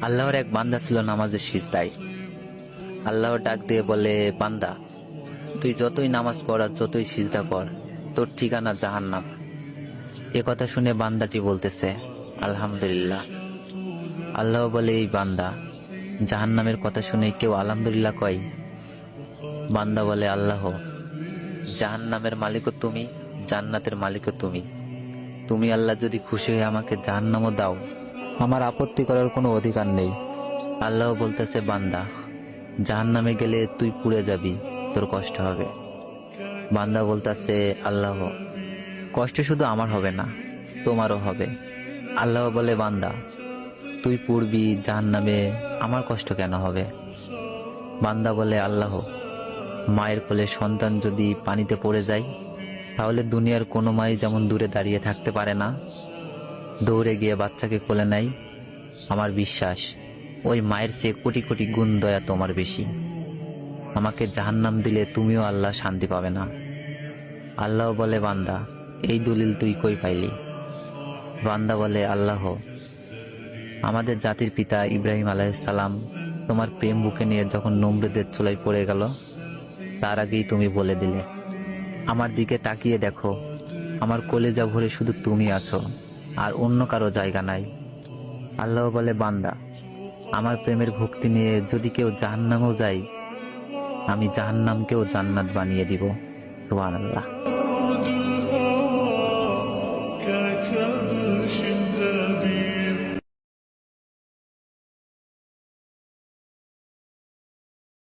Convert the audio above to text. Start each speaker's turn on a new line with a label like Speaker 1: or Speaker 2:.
Speaker 1: আল্লাহর এক বান্দা ছিল নামাজের সিজদায়। আল্লাহর ডাক দিয়ে বলে, বান্দা, তুই যতই নামাজ পড় আর যতই সিজদা কর, তোর ঠিকানা জাহান্নাম। এ কথা শুনে বান্দাটি বলতেছে, আলহামদুলিল্লাহ। আল্লাহ বলে, এই বান্দা, জাহান্নামের কথা শুনে কেউ আলহামদুলিল্লাহ কয়? বান্দা বলে, আল্লাহ, জাহান্নামের মালিকও তুমি, জান্নাতের মালিকও তুমি। তুমি আল্লাহ যদি খুশি হয়ে আমাকে জাহান্নামও দাও, আমার আপত্তি করার কোনো অধিকার নেই। আল্লাহ বলতেছে, বান্দা, জাহান্নামে গেলে তুই পুড়ে যাবি, তোর কষ্ট হবে। বান্দা বলতেছে, আল্লাহ, কষ্ট শুধু আমার হবে না, তোমারও হবে। আল্লাহ বলে, বান্দা, তুই পুড়বি জাহান্নামে, আমার কষ্ট কেন হবে? বান্দা বলে, আল্লাহ, মায়ের কোলে সন্তান যদি পানিতে পড়ে যায়, তাহলে দুনিয়ার কোনো মাই যেমন দূরে দাঁড়িয়ে থাকতে পারে না, দৌড়ে গিয়ে বাচ্চাকে কোলে নেয়, আমার বিশ্বাস ওই মায়ের চেয়ে কোটি কোটি গুণ দয়া তোমার বেশি। আমাকে জাহান্নাম দিলে তুমিও আল্লাহ শান্তি পাবে না। আল্লাহ বলে, বান্দা, এই দলিল তুই কই পাইলি? বান্দা বলে, আল্লাহ, আমাদের জাতির পিতা ইব্রাহিম আলাইহিসসালাম তোমার প্রেম বুকে নিয়ে যখন নমরুদের চুলায় পড়ে গেল, তার আগেই তুমি বলে দিলে। আমার দিকে তাকিয়ে দেখো, আমার কলেজা ভরে শুধু তুমি আছো, আর অন্য কারো জায়গা নাই। আল্লাহ বলে, বান্দা, আমার প্রেমের ভক্তি নিয়ে যদি কেউ জাহান্নামেও যায়, আমি জাহান্নামকেও জান্নাত বানিয়ে দিব। সুবহানাল্লাহ।